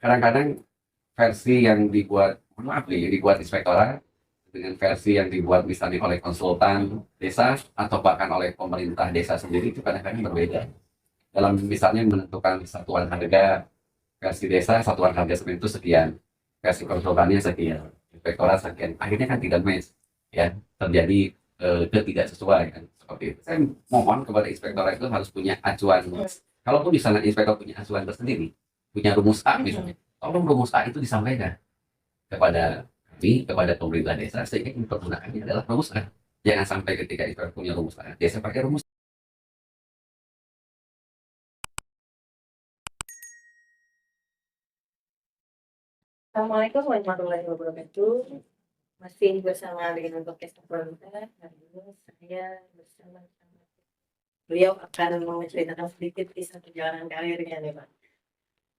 kadang-kadang versi yang dibuat, mohon maaf nih, dibuat inspektorat dengan versi yang dibuat misalnya oleh konsultan desa atau bahkan oleh pemerintah desa sendiri itu kadang-kadang berbeda. Dalam misalnya menentukan satuan harga, versi desa satuan harga semen itu sekian, versi konsultannya sekian, inspektorat sekian. Akhirnya kan tidak match, ya, terjadi ketidaksesuaian kan, seperti itu. Saya mohon kepada inspektorat itu harus punya acuan. Kalaupun di sana inspektor punya acuan tersendiri, punya rumus A misalnya, tolong rumus A itu disampaikan kepada kami, kepada pemerintah desa, sehingga penggunaannya adalah rumus A. Jangan sampai ketika inspektor punya rumus A, desa pakai rumus. Assalamualaikum warahmatullahi wabarakatuh. Masih bersama dengan podcast pemerintah. Hari ini saya bersama beliau akan menceritakan sedikit kisah perjalanan karirnya nih Pak.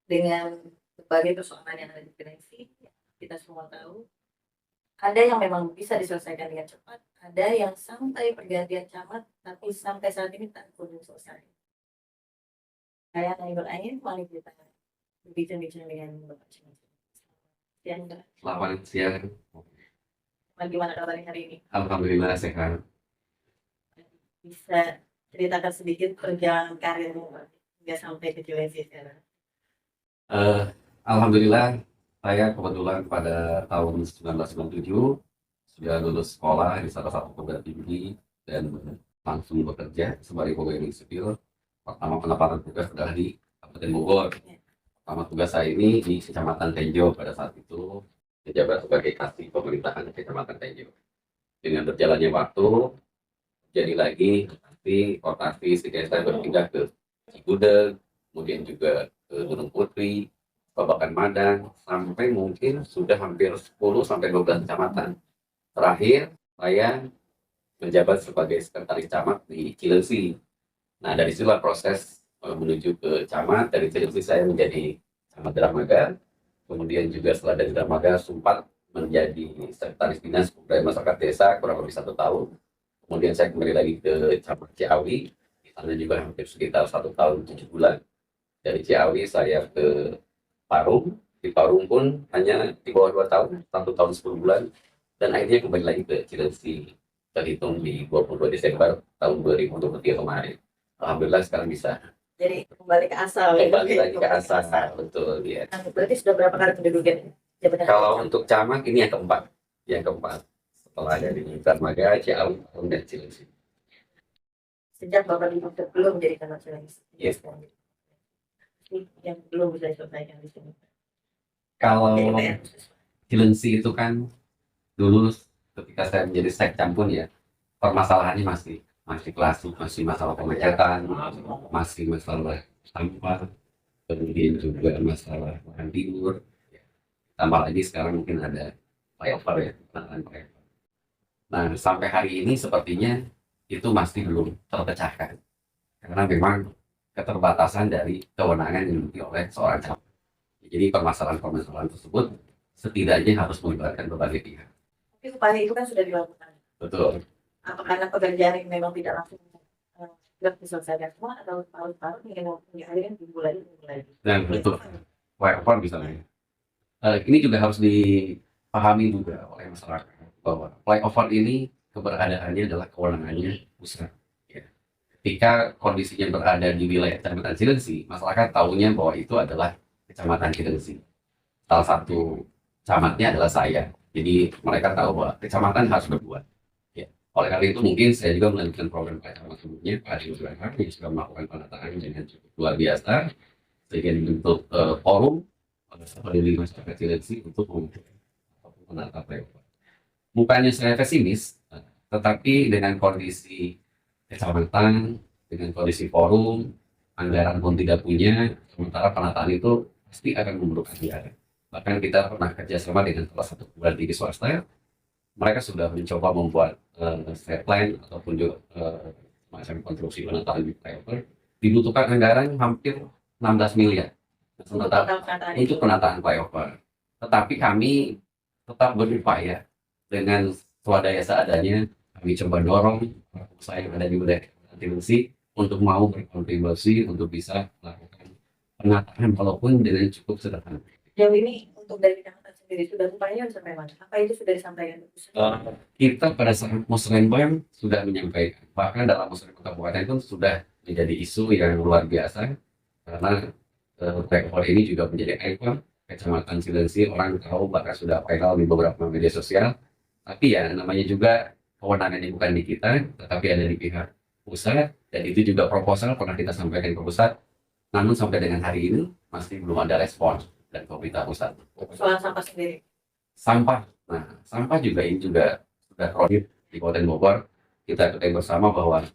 Dengan berbagai persoalan yang ada di Sulawesi, kita semua tahu ada yang memang bisa diselesaikan dengan cepat, ada yang sampai pergantian camat, tapi sampai saat ini tak kunjung selesai. Saya Naibul Ain, mari kita berbincang-bincang dengan Bapak Camat. Selamat siang. Bagaimana kabarnya hari ini? Alhamdulillah sehat. Bisa ceritakan sedikit perjalanan karirmu Pak, hingga sampai ke Sulawesi sekarang? Eh, Alhamdulillah saya kebetulan pada tahun 1997 sudah lulus sekolah di salah satu perguruan tinggi dan langsung bekerja sebagai pegawai negeri sipil. Pertama penempatan tugas adalah di Kabupaten Bogor. Pertama tugas saya ini di Kecamatan Tenjo pada saat itu, menjabat sebagai kasih pemerintahan Kecamatan Tenjo. Dengan berjalannya waktu, jadi lagi nanti rotasi sehingga saya berpindah ke Cigudeg, kemudian juga ke Gunung Putri, Babakan Madang, sampai mungkin sudah hampir 10 sampai 12 kecamatan. Terakhir saya menjabat sebagai sekretaris camat di Cilengsi. Nah, dari situlah proses menuju ke camat. Dari Cilengsi saya menjadi camat Dramaga, kemudian juga setelah dari Dramaga sempat menjadi sekretaris dinas pemberdayaan masyarakat desa kurang lebih 1 tahun. Kemudian saya kembali lagi ke camat Ciawi, di sana juga hampir sekitar 1 tahun 7 bulan. Dari Ciawi saya ke Parung, di Parung pun hanya di bawah 2 tahun, 1 tahun 10 bulan, dan akhirnya kembali lagi ke Cilengsi, terhitung di 22 Desember tahun 2023 kemarin. Alhamdulillah sekarang bisa Jadi kembali ke asal ya? kembali lagi ke asal, betul ya. Nah, berarti sudah berapa kali pendudukan jabatan? Kalau untuk camat ini yang keempat setelah dari Dramaga, Ciawi, Parung, dan Cilengsi. Sejak Bapak diangkat belum menjadi camat Sulawesi? Yes. Yang belum bisa diselesaikan di sini. Kalau DPR. Cilengsi itu kan dulu ketika saya menjadi sekcam pun ya, permasalahannya masih klasik, masih masalah pemecatan, masih masalah sampah, kemudian juga masalah lahan tidur. Tambah lagi sekarang mungkin ada flyover ya, penanganan flyover. Nah, sampai hari ini sepertinya itu masih belum terpecahkan karena memang keterbatasan dari kewenangan yang dimiliki oleh seorang camat. Jadi permasalahan-permasalahan tersebut setidaknya harus melibatkan berbagai pihak. Tapi upaya itu kan sudah dilakukan. Betul. Apa karena pekerjaan yang memang tidak langsung diselesaikan semua, atau tahun-tahun hingga akhirnya dimulai? Dan betul, flyover misalnya. Ini juga harus dipahami juga oleh masyarakat bahwa flyover ini keberadaannya adalah kewenangannya pusat. Ya. Ketika kondisinya berada di wilayah Kecamatan Cilengsi, masyarakat tahunya bahwa itu adalah Kecamatan Cilengsi. Salah satu camatnya adalah saya. Jadi mereka tahu bahwa kecamatan harus berbuat. Ya. Oleh karena itu mungkin saya juga melanjutkan program camat sebelumnya, Pak Adi Nusrahar, yang sudah melakukan penataan dengan cukup luar biasa, sehingga dibentuk forum peduli masyarakat Cilengsi untuk menata flyover. Bukannya saya pesimis, tetapi dengan kondisi kecamatan, dengan kondisi forum, anggaran pun tidak punya, sementara penataan itu pasti akan memerlukan anggaran. Bahkan kita pernah kerjasama dengan salah satu perguruan tinggi swasta, mereka sudah mencoba membuat set plan ataupun juga macam konstruksi penataan flyover, dibutuhkan anggaran hampir 16 miliar untuk penataan flyover. Tetapi kami tetap berupaya dengan swadaya seadanya, kami coba dorong usaha yang ada di wilayah Cilengsi untuk mau berkontribusi untuk bisa melakukan penataan walaupun dengan cukup sederhana. Jauh ini untuk dari kecamatan sendiri sudah upaya sampai mana? Apa itu sudah disampaikan ke pusat? Kita pada saat musrenbang sudah menyampaikan, bahkan dalam musrenbang kabupaten itu sudah menjadi isu yang luar biasa karena rekor ini juga menjadi ikon kecamatan Cileunsi, orang tahu bahkan sudah viral di beberapa media sosial. Tapi ya namanya juga kewenangannya bukan di kita, tetapi ada di pihak pusat, dan itu juga proposal pernah kita sampaikan ke pusat. Namun sampai dengan hari ini masih belum ada respon dari pemerintah pusat. Soal sampah sendiri. Sampah, nah sampah juga ini juga sudah kronik di Kabupaten Bogor. Kita ketahui bersama bahwa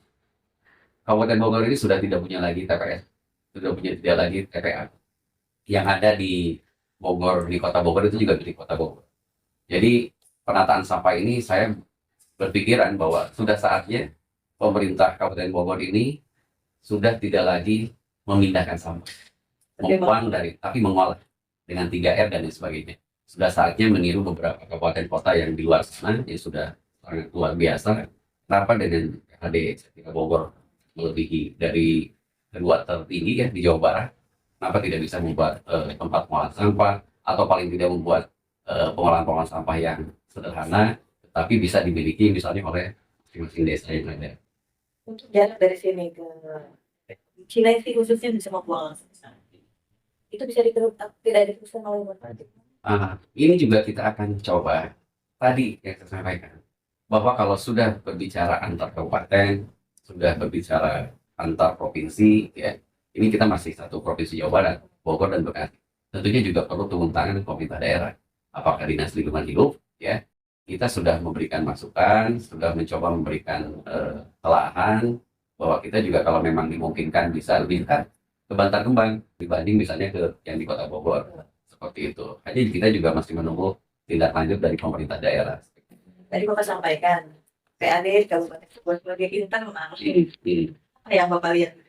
Kabupaten Bogor ini sudah tidak punya lagi TPS, sudah punya tidak lagi TPA. Yang ada di Bogor, di Kota Bogor itu juga di Kota Bogor. Jadi penataan sampah ini saya berpikiran bahwa sudah saatnya pemerintah Kabupaten Bogor ini sudah tidak lagi memindahkan sampah, membuang dari, tapi mengolah dengan 3R dan lain sebagainya. Sudah saatnya meniru beberapa kabupaten kota yang di luar sana yang sudah sangat luar biasa. Kenapa dengan PHD ketika Bogor melebihi dari kedua tertinggi ya di Jawa Barat, kenapa tidak bisa membuat tempat pengolahan sampah atau paling tidak membuat pengolahan sampah yang sederhana, tapi bisa dimiliki misalnya oleh masing-masing desa yang ada. Untuk jarak dari sini ke Cilengsi khususnya bisa membuang langsung ke sana. Itu bisa tidak diteruskan oleh Bupati. Ini juga kita akan coba tadi yang saya sampaikan bahwa kalau sudah berbicara antar kabupaten, sudah berbicara antar provinsi, ya ini kita masih satu provinsi Jawa Barat, Bogor dan Bekasi. Tentunya juga perlu turun tangan pemerintah daerah, apakah dinas lingkungan hidup, ya kita sudah memberikan masukan, sudah mencoba memberikan telahan bahwa kita juga kalau memang dimungkinkan bisa lebih dekat ke Bantar Kembang dibanding misalnya ke yang di Kota Bogor. Seperti itu. Jadi kita juga masih menunggu tindak lanjut dari pemerintah daerah. Tadi Bapak sampaikan, PAD Kabupaten Bogor sebagai intan apa yang Bapak lihat?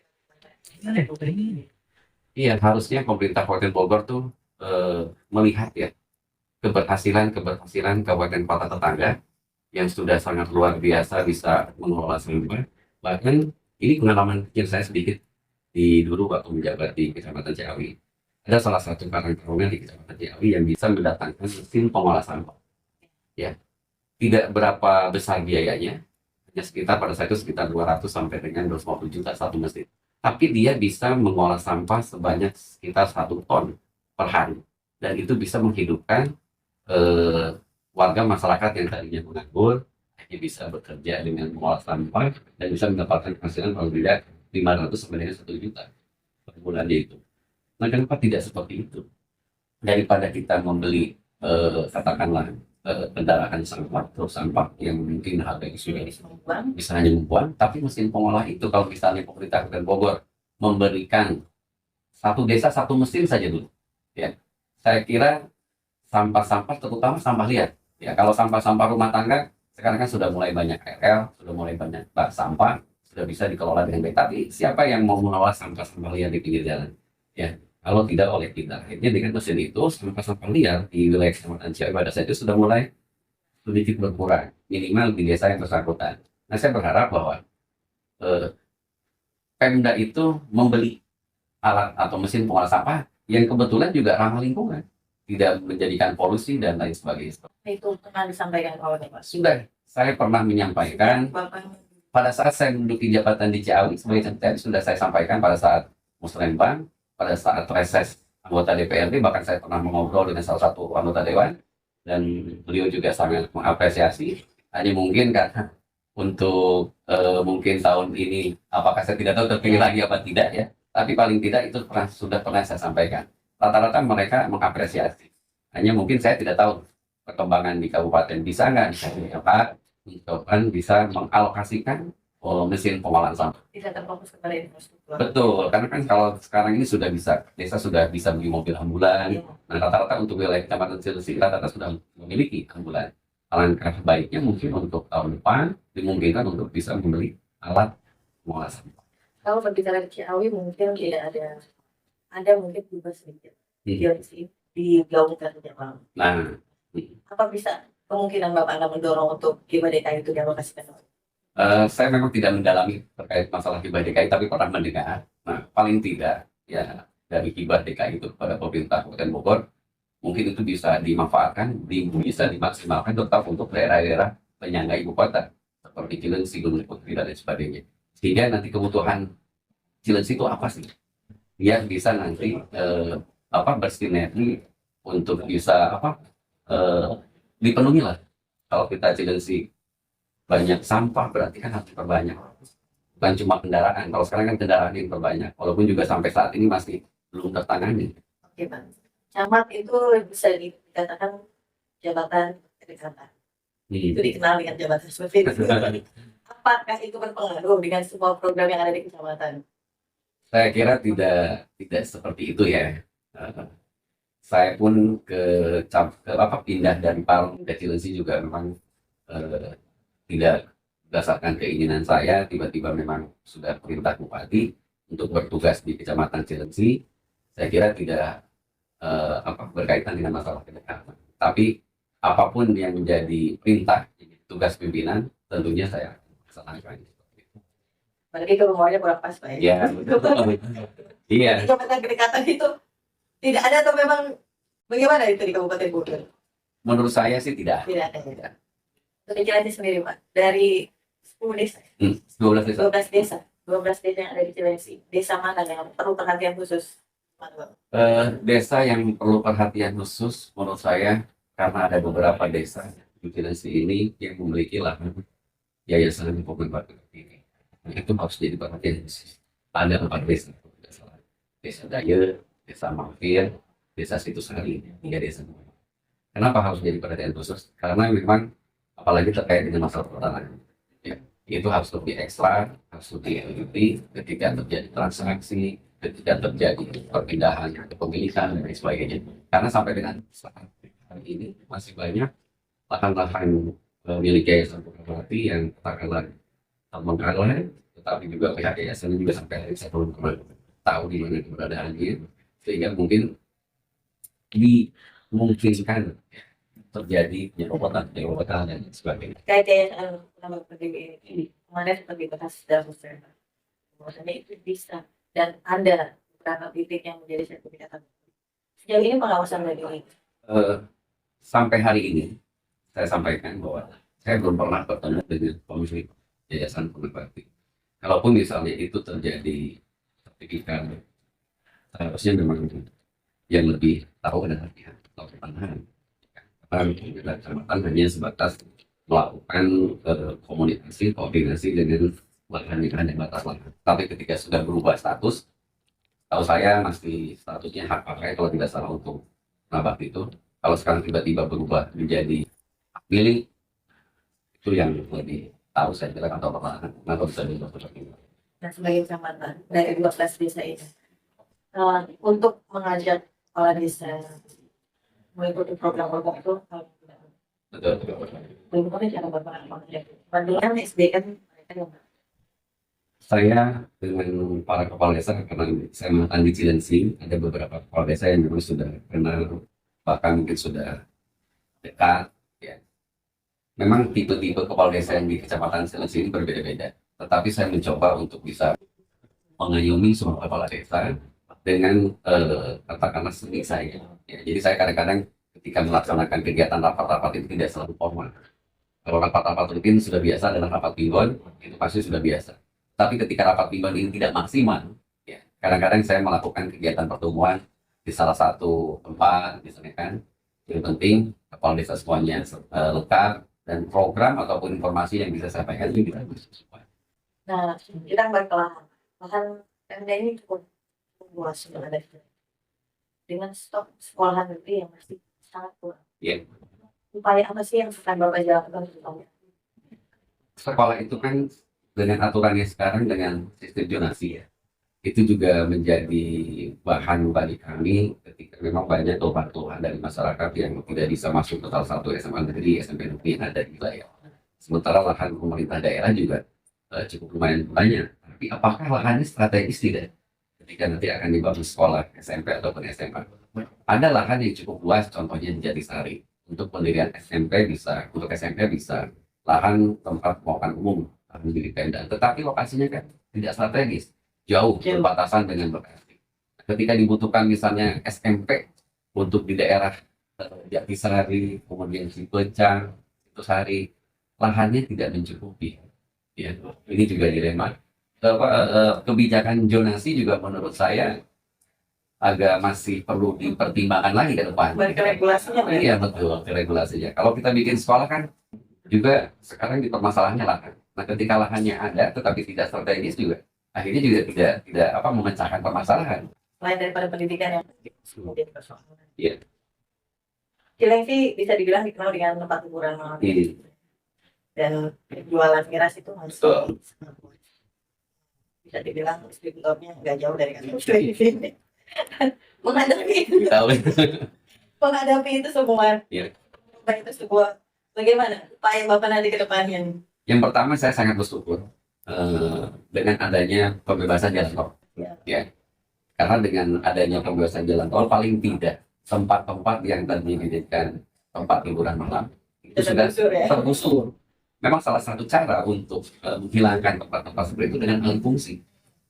Iya, harusnya pemerintah Kabupaten Bogor tuh melihat ya keberhasilan kabupaten kota tetangga yang sudah sangat luar biasa bisa mengelola sampah. Bahkan ini pengalaman kecil saya sedikit di dulu waktu menjabat di Kecamatan Ciawi. Ada salah satu karang taruna di Kecamatan Ciawi yang bisa mendatangkan mesin pengolah sampah. Ya, tidak berapa besar biayanya, hanya sekitar pada saat itu sekitar 200 sampai dengan 250 juta satu mesin. Tapi dia bisa mengolah sampah sebanyak sekitar 1 ton per hari, dan itu bisa menghidupkan warga masyarakat yang tadinya menganggur, hanya bisa bekerja dengan mengolah sampah dan bisa mendapatkan penghasilan paling tidak 500 sampai dengan 1 juta per bulannya itu. Nah, kenapa tidak seperti itu? Daripada kita membeli katakanlah kendaraan sampah, truk sampah yang mungkin harganya sudah bisa hanya membuang, tapi mesin pengolah itu kalau misalnya pemerintah Kabupaten Bogor memberikan satu desa satu mesin saja dulu, ya saya kira sampah-sampah terutama sampah liar, ya kalau sampah-sampah rumah tangga sekarang kan sudah mulai banyak KRL, sudah mulai banyak bak sampah, sudah bisa dikelola dengan baik. Tapi siapa yang mau mengelola sampah-sampah liar di pinggir jalan? Ya, kalau tidak oleh kita. Akhirnya dengan mesin itu sampah-sampah liar di wilayah Kecamatan Ciawi pada saat itu sudah mulai sedikit berkurang, minimal di desa yang bersangkutan. Nah, saya berharap bahwa Pemda itu membeli alat atau mesin pengolah sampah yang kebetulan juga ramah lingkungan, tidak menjadikan polusi dan lain sebagainya. Itu pernah disampaikan oleh Bapak. Sudah, saya pernah menyampaikan pada saat saya menduduki jabatan di Ciawi sebagai sekretariat, sudah saya sampaikan pada saat musrenbang, pada saat reses anggota DPRD, bahkan saya pernah mengobrol dengan salah satu anggota dewan dan beliau juga sangat mengapresiasi. Hanya mungkin karena untuk mungkin tahun ini apakah saya tidak tahu terpilih lagi apa tidak ya, tapi paling tidak itu sudah pernah saya sampaikan. Rata-rata mereka mengapresiasi. Hanya mungkin saya tidak tahu perkembangan di kabupaten bisa nggak apa bisa mengalokasikan mesin pengolahan sampah. Bisa terfokus kepada infrastruktur. Betul, karena kan kalau sekarang ini sudah bisa, desa sudah bisa beli mobil ambulan. Nah, rata-rata untuk wilayah Kecamatan Cileunsi rata-rata sudah memiliki ambulan. Alangkah baiknya mungkin untuk tahun depan dimungkinkan untuk bisa membeli alat pengolah sampah. Kalau berbicara di Ciawi mungkin tidak ada mungkin juga sedikit digaungkan Jepang. Nah, apa bisa kemungkinan Bapak Anda mendorong untuk hibah DKI itu dialokasikan? Saya memang tidak mendalami terkait masalah hibah DKI, tapi pernah mendengar. Nah, paling tidak ya dari hibah DKI itu kepada pemerintah Kabupaten Bogor mungkin itu bisa dimanfaatkan, bisa dimaksimalkan tetap untuk daerah-daerah penyangga ibu kota seperti Cilengsi, Gunung Putri dan lain sebagainya. Sehingga nanti kebutuhan Cilengsi itu apa sih? Yang bisa nanti bersinergi untuk bisa eh, dipenuhi lah. Kalau kita Cilengsi banyak sampah berarti kan harus diperbanyak. Bukan cuma kendaraan. Kalau sekarang kan kendaraan yang terbanyak. Walaupun juga sampai saat ini masih belum tertangani. Oke, Bang. Camat itu bisa dikatakan jabatan kedekatan. Itu dikenal dengan jabatan seperti itu. Apakah itu berpengaruh dengan semua program yang ada di kecamatan? Saya kira tidak seperti itu ya. Eh, saya pun pindah dari Parung ke Cilengsi juga memang tidak berdasarkan keinginan saya, tiba-tiba memang sudah perintah bupati untuk bertugas di Kecamatan Cilengsi. Saya kira tidak berkaitan dengan masalah kedekatan. Tapi apapun yang menjadi perintah, tugas pimpinan, tentunya saya laksanakan. Berarti itu rumornya kurang pas, Pak. Iya. Iya. Jabatan kedekatan itu tidak ada atau memang bagaimana itu di Kabupaten Bogor? Menurut saya sih tidak. Tidak ada. Untuk Cilengsi sendiri, Pak, dari 10 desa, 12 desa. 12 desa yang ada di Cilengsi, desa mana yang perlu perhatian khusus? Desa yang perlu perhatian khusus menurut saya karena ada beberapa desa di Cilengsi ini yang memiliki lahan yayasan pembangunan ini. Itu harus jadi perhatian khusus. Ada 4 desa, Desa Daya, Desa Mampir, Desa Situsari, 3 desa. Kenapa harus jadi perhatian khusus? Karena memang apalagi terkait dengan masalah pertanahan, ya, itu harus lebih ekstra, harus lebih teliti ketika terjadi transaksi, ketika terjadi perpindahan kepemilikan dan lain sebagainya. Karena sampai dengan saat hari ini masih banyak lahan-lahan milik Yayasan Purwati yang katakanlah terbengkalai, tetapi juga pihak yayasan juga sampai hari ini saya belum tahu di mana keberadaannya, sehingga mungkin dimungkinkan terjadi penyerobotan dan sebagainya. Terkait yayasan nama berdiri ini, kemarin seperti dibahas dalam musyawarah, bahwasanya itu bisa dan ada beberapa titik yang menjadi sertifikat. Sejauh ini pengawasan dari ini. Sampai hari ini saya sampaikan bahwa saya belum pernah bertemu dengan komisi Yayasan Purwati. Kalaupun misalnya itu terjadi sertifikat, seharusnya memang yang lebih tahu adalah pihak pertanahan. Karena kecamatan hanya sebatas melakukan komunikasi, koordinasi dengan lahan yang ada batas lahan. Tapi ketika sudah berubah status, tahu saya masih statusnya hak pakai kalau tidak salah untuk nabak itu. Kalau sekarang tiba-tiba berubah menjadi hak milik, itu yang lebih tahu saya kira atau apa atau bisa dilakukan. Nah, sebagai kecamatan dari 12 desa ini, untuk mengajak kepala desa mengikuti program-program itu, Betul. bagaimana cara mengajak? Bandungan SDM mereka yang Saya dengan para kepala desa, karena saya mantan di Cilengsi, ada beberapa kepala desa yang memang sudah kenal, bahkan mungkin sudah dekat. Ya. Memang tipe-tipe kepala desa yang di Kecamatan Cilengsi ini berbeda-beda. Tetapi saya mencoba untuk bisa mengayomi semua kepala desa dengan katakanlah seni saya. Ya, jadi saya kadang-kadang ketika melaksanakan kegiatan rapat-rapat itu tidak selalu formal. Kalau rapat-rapat rutin sudah biasa adalah rapat pimbon, itu pasti sudah biasa. Tapi ketika rapat pimbon ini tidak maksimal, ya, kadang-kadang saya melakukan kegiatan pertemuan di salah satu tempat, misalnya kan, yang penting kepala desa semuanya lengkap dan program ataupun informasi yang bisa saya sampaikan itu bisa sesuai. Nah, kita kembali ke lahan. Lahan Pemda ini cukup luas yang ada dengan stok sekolahan negeri yang masih sangat kurang. Iya. Upaya apa sih yang akan Bapak jalankan untuk Sekolah itu kan dengan aturannya sekarang dengan sistem zonasi ya, itu juga menjadi bahan bagi kami ketika memang banyak keluhan dari masyarakat yang tidak bisa masuk ke salah satu SMA negeri, SMP negeri yang ada di wilayah. Sementara lahan pemerintah daerah juga cukup lumayan banyak. Tapi apakah lahannya strategis tidak? Ketika nanti akan dibangun sekolah SMP ataupun SMA, ada lahan yang cukup luas, contohnya di Jatisari. Untuk pendirian SMP bisa, untuk SMP bisa lahan tempat makan umum, lahan milik Pemda. Tetapi lokasinya kan tidak strategis, jauh berbatasan dengan Bekasi. Ketika dibutuhkan misalnya SMP untuk di daerah Jatisari, kemudian Cipecang, Sari, lahannya tidak mencukupi. Ya, ini juga dilema. Kebijakan zonasi juga menurut saya agak masih perlu dipertimbangkan lagi ke depan. Balik ke regulasinya, Pak. Iya betul, ke regulasinya. Kalau kita bikin sekolah kan juga sekarang dipermasalahannya lahan. Nah, ketika lahannya ada tetapi tidak strategis juga, akhirnya juga tidak apa memecahkan permasalahan. Lain daripada pendidikan yang menjadi persoalan. Iya. Cilengsi bisa dibilang dikenal dengan tempat hiburan malam. Iya. Dan jualan miras itu masih Betul. sangat luas. Bisa dibilang distributornya nggak jauh dari kantor Cilengsi ini. Tahu. menghadapi itu semua. Iya. Baik, itu sebuah bagaimana upaya Bapak nanti ke depannya? Yang pertama saya sangat bersyukur dengan adanya pembebasan jalan tol. Ya. Ya. Karena dengan adanya pembebasan jalan tol paling tidak tempat-tempat yang tadi dijadikan tempat hiburan malam itu sudah Tergusur, ya? tergusur. Memang salah satu cara untuk menghilangkan tempat-tempat seperti itu dengan alih fungsi.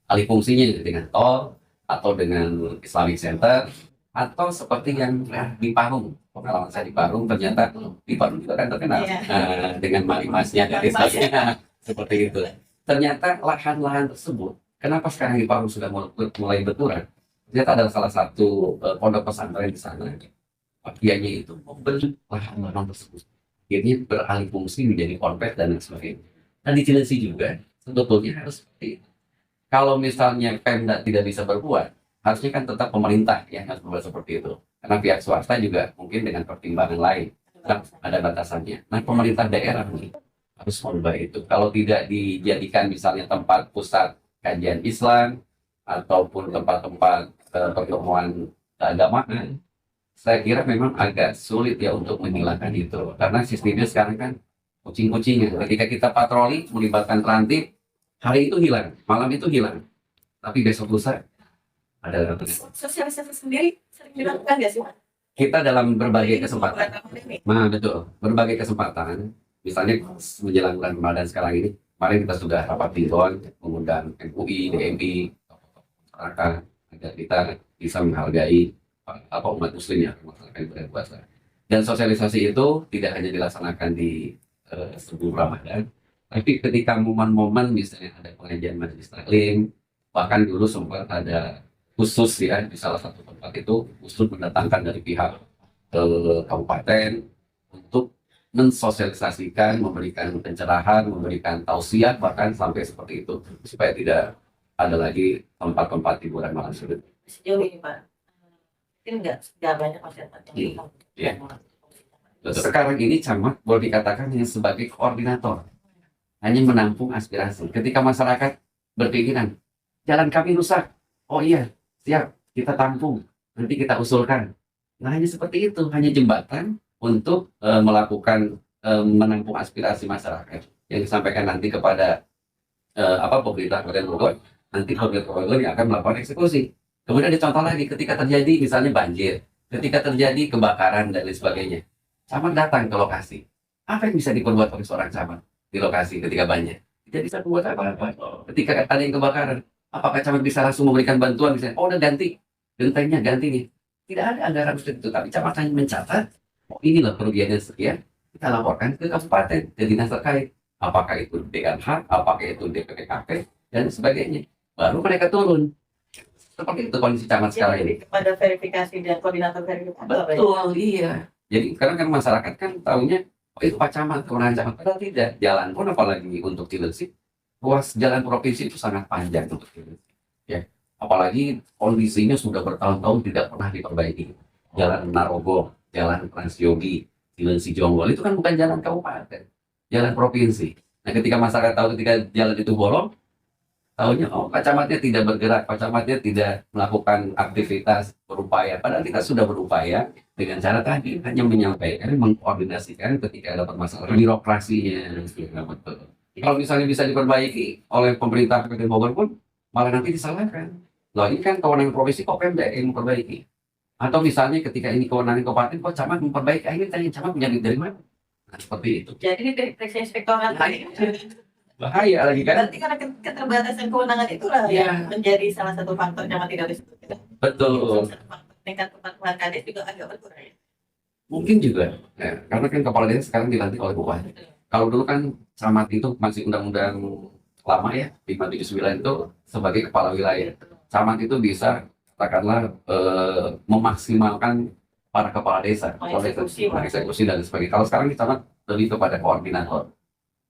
Alih fungsinya dengan tol atau dengan Islamic Center atau seperti yang di Parung. Pengalaman saya di Parung, ternyata di Parung juga kan terkenal Iya. dengan marimasnya dan sebagainya seperti itu. Ternyata lahan-lahan tersebut, kenapa sekarang di Parung sudah mulai berkurang? Ternyata adalah salah satu pondok pesantren di sana. Kiainya itu membeli lahan-lahan tersebut. Akhirnya beralih fungsi menjadi ponpes dan lain sebagainya. Dan di Cilengsi juga sebetulnya harus seperti itu. Kalau misalnya Pemda tidak bisa berbuat, harusnya kan tetap pemerintah yang harus berbuat seperti itu. Karena pihak swasta juga mungkin dengan pertimbangan lain, kan ada batasannya. Nah, pemerintah daerah nih harus merubah itu. Kalau tidak dijadikan misalnya tempat pusat kajian Islam ataupun tempat-tempat pertemuan keagamaan, saya kira memang agak sulit ya untuk menghilangkan itu. Karena sistemnya sekarang kan kucing-kucingan. Ketika kita patroli melibatkan transit, hari itu hilang, malam itu hilang. Tapi besok lusa ada. Sosialisasi sendiri sering dilakukan nggak sih, Pak? Kita dalam berbagai kesempatan. Bulan Ramadan. Nah, betul. Berbagai kesempatan. Misalnya menjelang bulan Ramadan sekarang ini, kemarin kita sudah rapat Piton, mengundang MUI, DMI, masyarakat, agar kita bisa menghargai apa umat muslim yang melaksanakan ibadah puasa. Dan sosialisasi itu tidak hanya dilaksanakan di sebelum Ramadan, tapi ketika momen-momen misalnya ada pengajian majelis taklim, bahkan dulu sempat ada khusus ya di salah satu tempat itu khusus mendatangkan dari pihak kabupaten untuk mensosialisasikan, memberikan pencerahan, memberikan tausiah bahkan sampai seperti itu supaya tidak ada lagi tempat-tempat hiburan malam sulit. Sejauh ini, Pak, mungkin nggak banyak masyarakat Iya. yang Betul. Sekarang ini camat boleh dikatakan hanya sebagai koordinator, hanya menampung aspirasi. Ketika masyarakat berpikiran jalan kami rusak, oh iya siap kita tampung, nanti kita usulkan. Nah hanya seperti itu, hanya jembatan untuk melakukan menampung aspirasi masyarakat yang disampaikan nanti kepada pemerintah Kabupaten Bogor. Nanti pemerintah Bogor yang akan melakukan eksekusi. Kemudian ada contoh lagi ketika terjadi misalnya banjir, ketika terjadi kebakaran dan lain sebagainya. Camat datang ke lokasi. Apa yang bisa diperbuat oleh seorang camat di lokasi ketika banjir? Tidak bisa berbuat apa-apa. Ketika ada yang kebakaran, apakah camat bisa langsung memberikan bantuan misalnya? Oh, udah ganti gentengnya, ganti nih. Tidak ada anggaran seperti itu, tapi camat hanya mencatat. Oh, ini loh kerugiannya sekian. Kita laporkan ke kabupaten, ke dinas terkait. Apakah itu DLH, apakah itu DPPKP, dan sebagainya. Baru mereka turun. Seperti itu kondisi camat sekarang ini. Kepada verifikasi dan koordinator verifikasi. Betul, iya. Jadi sekarang kan masyarakat kan tahunya oh itu Pak Camat, kewenangan camat. Padahal tidak. Jalan pun apalagi untuk Cilengsi, ruas jalan provinsi itu sangat panjang untuk Cilengsi. Ya. Apalagi kondisinya sudah bertahun-tahun tidak pernah diperbaiki. Jalan Narogo, jalan Transyogi, Cilengsi Jonggol itu kan bukan jalan kabupaten, jalan provinsi. Nah ketika masyarakat tahu ketika jalan itu bolong, tahunya oh Pak Camatnya tidak bergerak, Pak Camatnya tidak melakukan aktivitas berupaya. Padahal kita sudah berupaya dengan cara tadi hanya menyampaikan, mengkoordinasikan ketika ada permasalahan birokrasinya. Betul. Kalau misalnya bisa diperbaiki oleh pemerintah Kabupaten Bogor pun malah nanti disalahkan. Loh ini kan kewenangan provinsi kok Pemda yang memperbaiki. Atau misalnya ketika ini kewenangan kabupaten kok camat memperbaiki, akhirnya tanya camat punya duit dari mana? Nah, seperti itu. Jadi ini dari inspektorat. Bahaya lagi kan? Berarti karena keterbatasan kewenangan itulah Iya. yang menjadi salah satu faktor yang tidak disebutkan. Betul. Tingkat kepatuhan kades juga agak berkurang. Mungkin juga, ya, karena kan kepala desa sekarang dilantik oleh bupati. Kalau dulu kan camat itu masih undang-undang lama ya, 579 itu sebagai kepala wilayah. Camat itu bisa katakanlah memaksimalkan para kepala desa, mengeksekusi dan sebagainya. Kalau sekarang camat lebih kepada koordinator.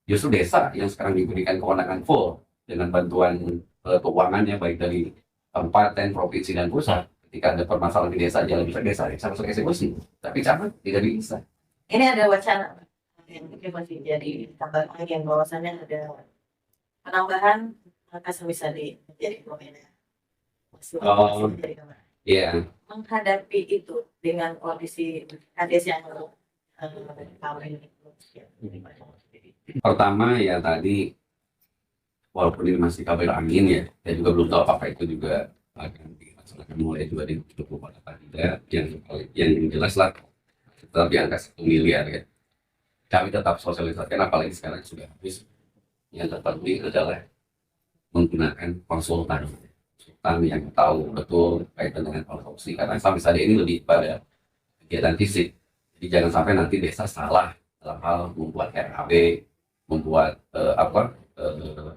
Justru desa yang sekarang diberikan kewenangan full dengan bantuan keuangannya baik dari kabupaten, provinsi dan pusat. Ketika ada permasalahan di desa, jalan bisa desa langsung eksekusi. Tapi camat tidak bisa. Ini ada wacana yang mungkin masih jadi kabar yang bahwasannya ada penambahan Kasawisadi menjadi Wamena. Oh, Jadi kabar. iya. Menghadapi itu dengan kondisi kades yang kawin ini. Pertama ya tadi, walaupun ini masih kabar angin ya, saya juga belum tahu apakah itu juga akan dilaksanakan mulai 2024 atau tidak. Yang jelas lah tetap di angka 1 miliar ya. Kami tetap sosialisasikan, apalagi sekarang sudah habis. Yang terpenting adalah menggunakan konsultan yang tahu betul kaitan dengan konstruksi, karena sampai saat ini lebih pada kegiatan fisik. Jadi jangan sampai nanti desa salah dalam hal membuat RAB, membuat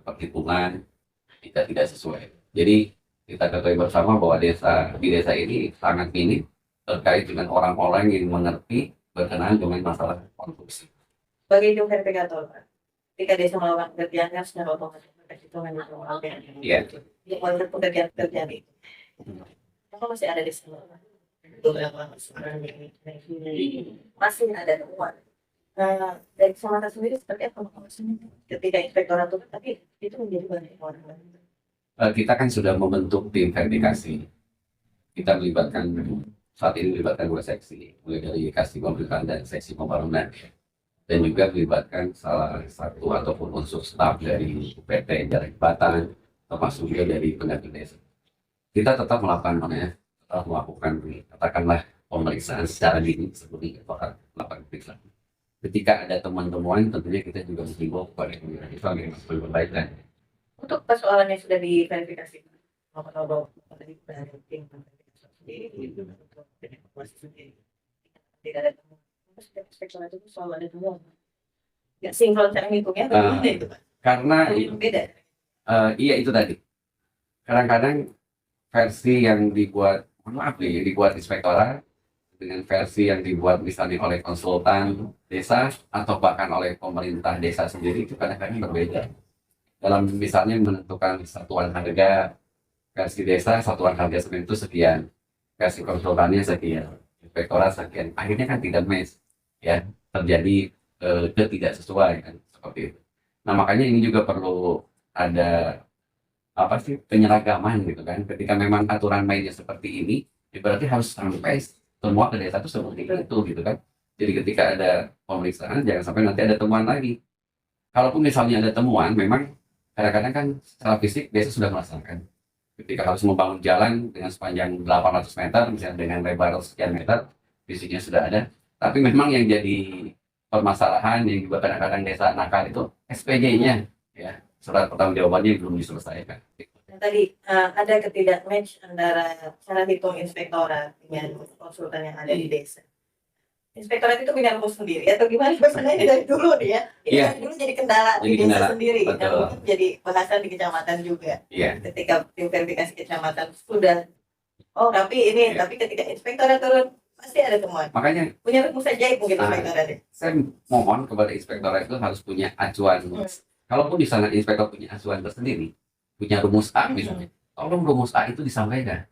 perhitungan tidak sesuai. Jadi kita ketahui bersama bahwa di desa ini sangat minim terkait dengan orang-orang yang mengerti berkenaan dengan masalah konstruksi. Bagi itu verifikator, Pak. Ketika desa melakukan pekerjaannya secara otomatis perhitungan itu Iya. Untuk melihat pekerjaan itu. Apa masih ada di sana? Beberapa masih ada temuan. Dari kecamatan sendiri seperti apa maksudnya? Ketika inspektorat itu, tapi itu menjadi banyak orang. Kita kan sudah membentuk tim verifikasi. Kita saat ini melibatkan 2 seksi, mulai dari kasih pemerintahan dan seksi pembangunan, dan juga melibatkan salah satu ataupun unsur staf dari UPT Jalan Jembatan, termasuk juga dari pendamping desa. Kita tetap melakukan katakanlah pemeriksaan secara dini seperti melakukan pemeriksaan. Ketika ada teman-teman, tentunya kita juga menghimbau kepada pemerintah yang masih perbaikan. Untuk persoalan yang sudah diverifikasi, apa tadi dari tim sendiri, tidak ada temuan. Inspektorat itu selalu ada temuan. Ya sinkron cara ngitungnya bagaimana itu, Pak? Karena Beda. iya itu tadi. Kadang-kadang versi yang dibuat, yang dibuat inspektorat dengan versi yang dibuat misalnya oleh konsultan desa atau bahkan oleh pemerintah desa sendiri itu kadang-kadang berbeda. Dalam misalnya menentukan satuan harga, versi desa satuan harga semen itu sekian, versi konsultannya sekian, inspektorat sekian. Akhirnya kan tidak match, ya, terjadi tidak sesuai kan seperti itu. Nah makanya ini juga perlu ada penyeragaman gitu kan. Ketika memang aturan mainnya seperti ini, ya berarti harus sampai semua ke desa itu seperti itu gitu kan. Jadi ketika ada pemeriksaan jangan sampai nanti ada temuan lagi. Kalaupun misalnya ada temuan, memang kadang-kadang kan secara fisik desa sudah melaksanakan. Ketika harus membangun jalan dengan sepanjang 800 meter, misalnya dengan lebar sekian meter, fisiknya sudah ada. Tapi memang yang jadi permasalahan yang juga kadang-kadang desa nakal itu SPJ-nya, ya, surat pertanggungjawabannya belum diselesaikan. Nah, tadi ada ketidak-match antara cara hitung inspektorat dengan konsultan yang ada di desa. Inspektorat itu punya rumus sendiri atau gimana? Maksudnya dari dulu nih ya. Ini Iya. kan dulu jadi kendala di desa kendala, sendiri. betul. Dan mungkin jadi bahasan di kecamatan juga. Iya. Ketika tim verifikasi kecamatan sudah, tapi ketika inspektorat turun pasti ada temuan. Makanya Punya rumus ajaib mungkin inspektorat. saya mohon kepada inspektorat itu harus punya acuan. Kalaupun di sana inspektor punya acuan tersendiri, punya rumus A misalnya, tolong rumus A itu disampaikan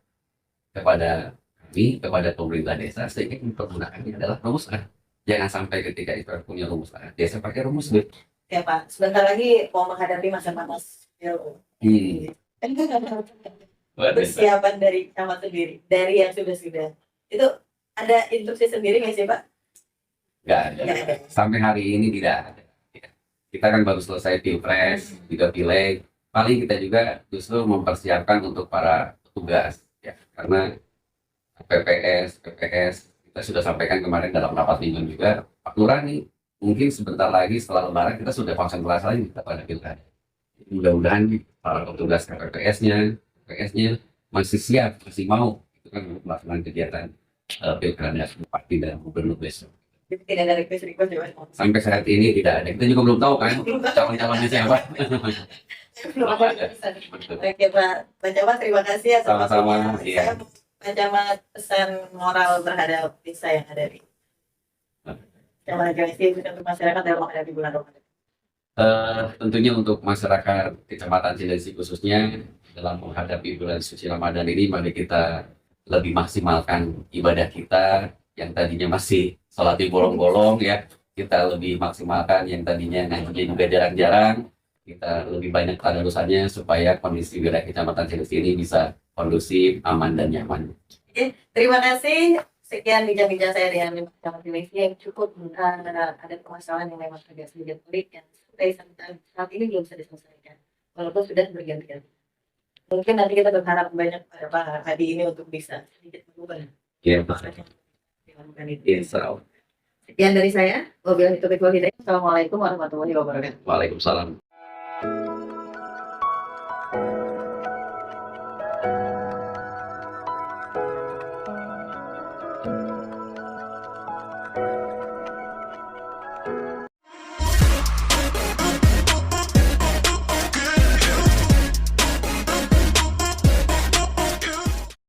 kepada kami, kepada pemerintah desa, sehingga pergunaannya adalah rumus A. Jangan sampai ketika inspektor punya rumus A, desa pakai rumus B. Ya Pak, sebentar lagi mau menghadapi masa panas. Persiapan dari camat sendiri, dari yang sudah itu ada instruksi sendiri nggak sih Pak? Nggak ada. Sampai hari ini tidak ada. Kita kan baru selesai pilpres, juga pileg. Paling kita juga justru mempersiapkan untuk para petugas, ya, karena PPS kita sudah sampaikan kemarin dalam rapat minggu juga. Pak Lurah nih mungkin sebentar lagi setelah Lebaran kita sudah konsentrasi lagi pada pilkada. Mudah-mudahan para petugas PPS-nya masih siap, masih mau itu kan melakukan kegiatan pilkada bupati dan gubernur besok. Jadi tidak ada request ya Mas. Sampai saat ini tidak ada. Kita juga belum tahu kan calon-calonnya siapa. Belum ada keputusan. Oke Pak Camat, terima kasih atas Sama-sama, waktunya. iya. Saya Pak Camat pesan moral terhadap desa yang ada di Kecamatan Cilengsi untuk masyarakat dalam menghadapi bulan Ramadan. Tentunya untuk masyarakat Kecamatan Cilengsi khususnya dalam menghadapi bulan suci Ramadan ini, mari kita lebih maksimalkan ibadah kita yang tadinya masih sholat di bolong-bolong ya, kita lebih maksimalkan yang tadinya ngaji juga jarang-jarang, kita lebih banyak tadarusannya supaya kondisi wilayah Kecamatan Cilengsi ini bisa kondusif, aman dan nyaman. Terima kasih. Sekian bincang-bincang saya dengan Kecamatan Cilengsi yang cukup ada permasalahan yang memang agak sedikit pelik yang sampai saat ini belum bisa diselesaikan. Walaupun sudah berganti-ganti. Mungkin nanti kita berharap banyak pada Pak Hadi ini untuk bisa sedikit mengubah. Ya, Dilakukan itu. insya Allah. Sekian dari saya. Wabillahi taufiq wal hidayah. Assalamualaikum warahmatullahi wabarakatuh. Waalaikumsalam.